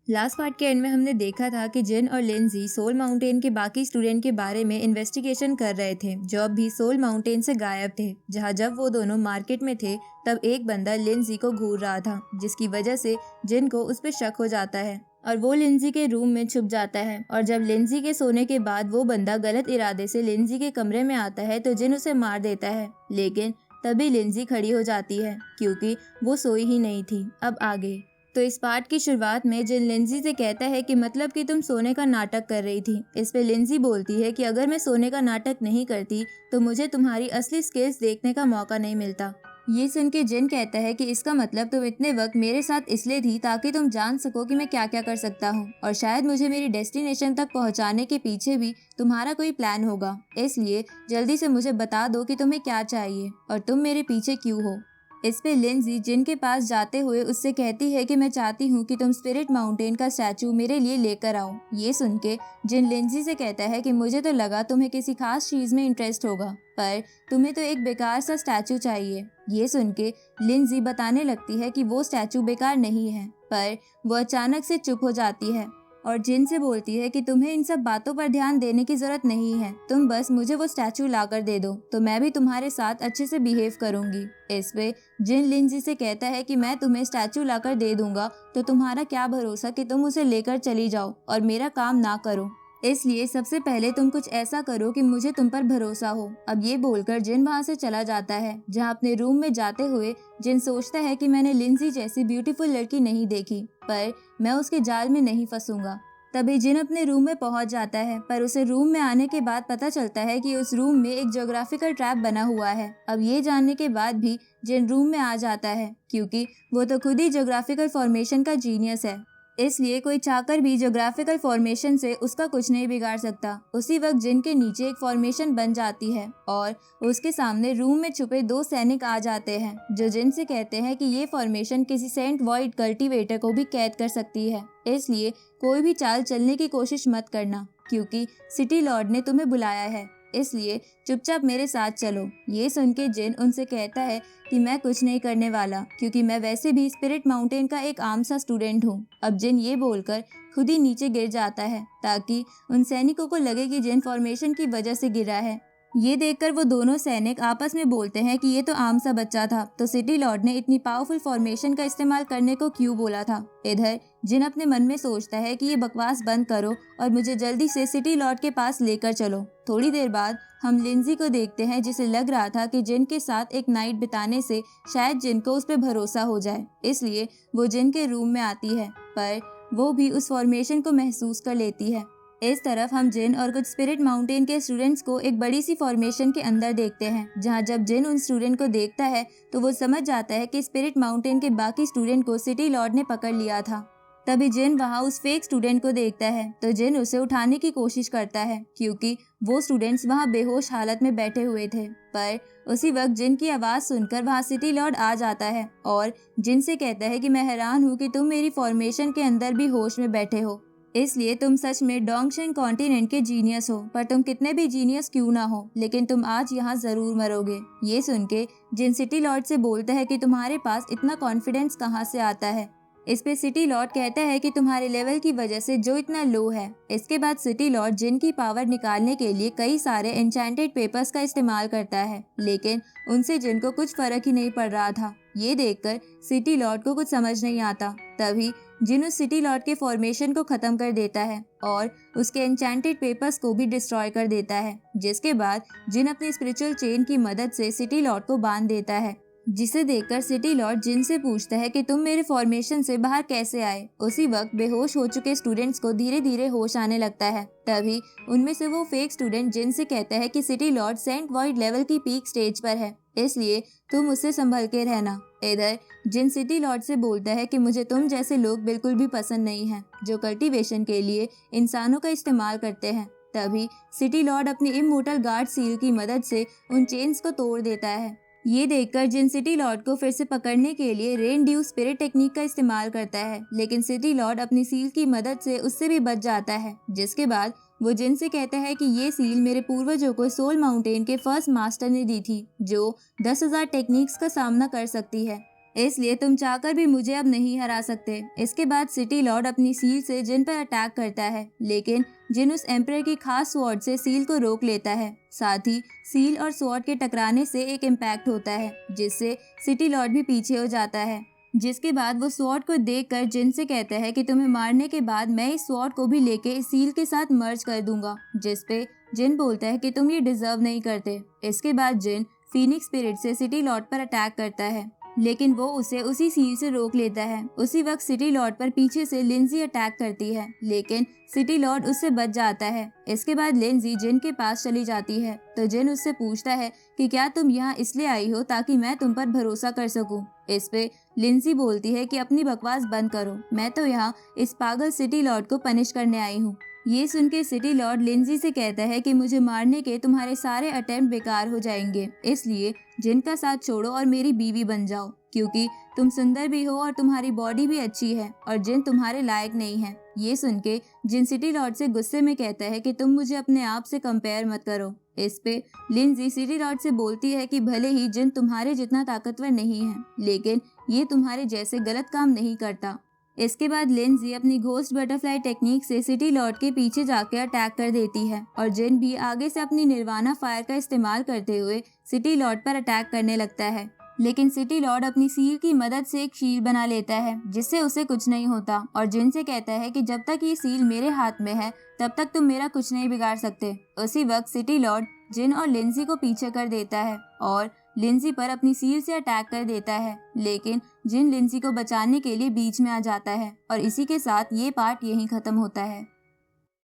Last part के and में हमने देखा था कि जिन और लिंजी सोल माउंटेन के बाकी स्टूडेंट के बारे में इन्वेस्टिगेशन कर रहे थे जो अब भी सोल माउंटेन से गायब थे। जहां जब वो दोनों मार्केट में थे तब एक बंदा लिंजी को घूर रहा था, जिसकी वजह से जिन को उस पर शक हो जाता है और वो लिंजी के रूम में छुप जाता है। और जब लिंजी के सोने के बाद वो बंदा गलत इरादे से लिंजी के कमरे में आता है तो जिन उसे मार देता है, लेकिन तभी लिंजी खड़ी हो जाती है क्योंकि वो सोई ही नहीं थी। अब आगे तो इस पार्ट की शुरुआत में जिन लिंजी से कहता है कि मतलब कि तुम सोने का नाटक कर रही थी। इस पे लिंजी बोलती है कि अगर मैं सोने का नाटक नहीं करती तो मुझे तुम्हारी असली स्किल्स देखने का मौका नहीं मिलता। ये सुन के जिन कहता है कि इसका मतलब तुम इतने वक्त मेरे साथ इसलिए थी ताकि तुम जान सको कि मैं क्या क्या कर सकता हूँ और शायद मुझे मेरी डेस्टिनेशन तक पहुँचाने के पीछे भी तुम्हारा कोई प्लान होगा। इसलिए जल्दी से मुझे बता दो कि तुम्हें क्या चाहिए और तुम मेरे पीछे क्यों हो। इस पे लिंजी जिन के पास जाते हुए उससे कहती है कि मैं चाहती हूँ कि तुम स्पिरिट माउंटेन का स्टैचू मेरे लिए लेकर आओ। ये सुन के जिन लिंजी से कहता है कि मुझे तो लगा तुम्हें किसी खास चीज में इंटरेस्ट होगा, पर तुम्हें तो एक बेकार सा स्टैचू चाहिए। ये सुन के लिंजी बताने लगती है कि वो स्टैचू बेकार नहीं है, पर वो अचानक से चुप हो जाती है और जिन से बोलती है कि तुम्हें इन सब बातों पर ध्यान देने की जरूरत नहीं है, तुम बस मुझे वो स्टैचू लाकर दे दो तो मैं भी तुम्हारे साथ अच्छे से बिहेव करूंगी। इस पे जिन लिंजी से कहता है कि मैं तुम्हें स्टैचू लाकर दे दूंगा तो तुम्हारा क्या भरोसा कि तुम उसे लेकर चली जाओ और मेरा काम ना करो। इसलिए सबसे पहले तुम कुछ ऐसा करो कि मुझे तुम पर भरोसा हो। अब ये बोलकर जिन वहाँ से चला जाता है, जहाँ अपने रूम में जाते हुए जिन सोचता है कि मैंने लिंजी जैसी ब्यूटीफुल लड़की नहीं देखी, पर मैं उसके जाल में नहीं फंसूंगा। तभी जिन अपने रूम में पहुंच जाता है, पर उसे रूम में आने के बाद पता चलता है कि उस रूम में एक ज्योग्राफिकल ट्रैप बना हुआ है। अब ये जानने के बाद भी जिन रूम में आ जाता है क्योंकि वो तो खुद ही ज्योग्राफिकल फॉर्मेशन का जीनियस है, इसलिए कोई चाहकर भी ज्योग्राफिकल फॉर्मेशन से उसका कुछ नहीं बिगाड़ सकता। उसी वक्त जिन के नीचे एक फॉर्मेशन बन जाती है और उसके सामने रूम में छुपे दो सैनिक आ जाते हैं जो जिन से कहते हैं कि ये फॉर्मेशन किसी सेंट वॉइड कल्टीवेटर को भी कैद कर सकती है, इसलिए कोई भी चाल चलने की कोशिश मत करना क्योंकि सिटी लॉर्ड ने तुम्हें बुलाया है, इसलिए चुपचाप मेरे साथ चलो। ये सुन के जिन उनसे कहता है कि मैं कुछ नहीं करने वाला क्योंकि मैं वैसे भी स्पिरिट माउंटेन का एक आम सा स्टूडेंट हूँ। अब जिन ये बोलकर खुद ही नीचे गिर जाता है ताकि उन सैनिकों को लगे कि जिन फॉर्मेशन की वजह से गिरा है। ये देखकर वो दोनों सैनिक आपस में बोलते हैं कि ये तो आम सा बच्चा था, तो सिटी लॉर्ड ने इतनी पावरफुल फॉर्मेशन का इस्तेमाल करने को क्यों बोला था। इधर जिन अपने मन में सोचता है कि ये बकवास बंद करो और मुझे जल्दी से सिटी लॉर्ड के पास लेकर चलो। थोड़ी देर बाद हम लिंजी को देखते हैं जिसे लग रहा था कि जिन के साथ एक नाइट बिताने से शायद जिन को उस पर भरोसा हो जाए, इसलिए वो जिन के रूम में आती है, पर वो भी उस फॉर्मेशन को महसूस कर लेती है। इस तरफ हम जिन और कुछ स्पिरिट माउंटेन के स्टूडेंट्स को एक बड़ी सी फॉर्मेशन के अंदर देखते हैं, जहां जब जिन उन स्टूडेंट को देखता है तो वो समझ जाता है कि स्पिरिट माउंटेन के बाकी स्टूडेंट को सिटी लॉर्ड ने पकड़ लिया था। तभी जिन वहां उस फेक स्टूडेंट को देखता है तो जिन उसे उठाने की कोशिश करता है क्योंकि वो स्टूडेंट्स वहां बेहोश हालत में बैठे हुए थे, पर उसी वक्त जिन की आवाज सुनकर वहां सिटी लॉर्ड आ जाता है और जिन से कहता है कि मैं हैरान हूँ कि तुम मेरी फॉर्मेशन के अंदर भी होश में बैठे हो, इसलिए तुम सच में डोंगशेन कॉन्टिनेंट के जीनियस हो, पर तुम कितने भी जीनियस क्यों ना हो लेकिन तुम आज यहाँ जरूर मरोगे। ये सुन के जिन सिटी लॉर्ड से बोलता है कि तुम्हारे पास इतना कॉन्फिडेंस कहाँ से आता है। इस पे सिटी लॉर्ड कहता है कि तुम्हारे लेवल की वजह से जो इतना लो है। इसके बाद सिटी लॉर्ड जिन की पावर निकालने के लिए कई सारे एन्चेंटेड पेपर्स का इस्तेमाल करता है, लेकिन उनसे जिन को कुछ फर्क ही नहीं पड़ रहा था। ये देखकर सिटी लॉर्ड को कुछ समझ नहीं आता। तभी जिन उस सिटी लॉर्ड के फॉर्मेशन को खत्म कर देता है और उसके एन्चेंटेड पेपर्स को भी डिस्ट्रॉय कर देता है, जिसके बाद जिन अपनी स्पिरिचुअल चेन की मदद से सिटी लॉर्ड को बांध देता है, जिसे देखकर सिटी लॉर्ड जिन से पूछता है कि तुम मेरे फॉर्मेशन से बाहर कैसे आए। उसी वक्त बेहोश हो चुके स्टूडेंट्स को धीरे धीरे होश आने लगता है। तभी उनमें से वो फेक स्टूडेंट जिन से कहता है कि सिटी लॉर्ड सेंट वॉइड लेवल की पीक स्टेज पर है, इसलिए तुम उससे संभल के रहना। इधर जिन सिटी लॉर्ड से बोलता है कि मुझे तुम जैसे लोग बिल्कुल भी पसंद नहीं हैं जो कल्टीवेशन के लिए इंसानों का इस्तेमाल करते हैं। तभी सिटी लॉर्ड अपनी इमोर्टल गार्ड सील की मदद से उन चेन्स को तोड़ देता है। ये देखकर जिन सिटी लॉर्ड को फिर से पकड़ने के लिए रेन ड्यू स्पिरिट टेक्निक का इस्तेमाल करता है, लेकिन सिटी लॉर्ड अपनी सील की मदद से उससे भी बच जाता है। जिसके बाद वो जिन से कहता है कि ये सील मेरे पूर्वजों को सोल माउंटेन के फर्स्ट मास्टर ने दी थी जो 10,000 टेक्निक्स का सामना कर सकती है। इसलिए तुम चाहकर भी मुझे अब नहीं हरा सकते। इसके बाद सिटी लॉर्ड अपनी सील से जिन पर अटैक करता है, लेकिन जिन उस एम्परर की खास स्वॉर्ड से सील को रोक लेता है। साथ ही सील और स्वॉर्ड के टकराने से एक इम्पैक्ट होता है, जिससे सिटी लॉर्ड भी पीछे हो जाता है। जिसके बाद वो स्वॉर्ड को देखकर जिन से कहता है कि तुम्हें मारने के बाद मैं इस स्वॉर्ड को भी लेके इस सील के साथ मर्ज कर दूंगा। जिस पे जिन बोलता है कि तुम ये डिजर्व नहीं करते। इसके बाद जिन फीनिक्स स्पिरिट से सिटी लॉर्ड पर अटैक करता है, लेकिन वो उसे उसी सील से रोक लेता है। उसी वक्त सिटी लॉर्ड पर पीछे से लिंजी अटैक करती है, लेकिन सिटी लॉर्ड उससे बच जाता है। इसके बाद लिंजी जिन के पास चली जाती है, तो जिन उससे पूछता है कि क्या तुम यहाँ इसलिए आई हो ताकि मैं तुम पर भरोसा कर सकूं। इस पे लिंजी बोलती है कि अपनी बकवास बंद करो, मैं तो यहाँ इस पागल सिटी लॉर्ड को पनिश करने आई हूँ। ये सुन के सिटी लॉर्ड लिंजी से कहता है कि मुझे मारने के तुम्हारे सारे अटेम्प्ट बेकार हो जाएंगे, इसलिए जिन का साथ छोड़ो और मेरी बीवी बन जाओ, क्योंकि तुम सुंदर भी हो और तुम्हारी बॉडी भी अच्छी है और जिन तुम्हारे लायक नहीं है। ये सुन के जिन सिटी लॉर्ड से गुस्से में कहता है कि तुम मुझे अपने आप से कंपेयर मत करो। इस पे लिंजी सिटी लॉर्ड से बोलती है कि भले ही जिन तुम्हारे जितना ताकतवर नहीं है, लेकिन ये तुम्हारे जैसे गलत काम नहीं करता। इसके बाद लिंजी अपनी घोस्ट बटरफ्लाई टेक्निक से सिटी लॉर्ड के पीछे जाकर अटैक कर देती है और जिन भी आगे से अपनी निर्वाणा फायर का इस्तेमाल करते हुए सिटी लॉर्ड पर अटैक करने लगता है। लेकिन सिटी लॉर्ड अपनी सील की मदद से एक शील्ड बना लेता है, जिससे उसे कुछ नहीं होता और जिन से कहता है कि जब तक ये सील मेरे हाथ में है तब तक तुम मेरा कुछ नहीं बिगाड़ सकते। उसी वक्त सिटी लॉर्ड जिन और लिंजी को पीछे कर देता है और लिंजी पर अपनी सील से अटैक कर देता है, लेकिन जिन लिंजी को बचाने के लिए बीच में आ जाता है और इसी के साथ ये पार्ट यहीं खत्म होता है।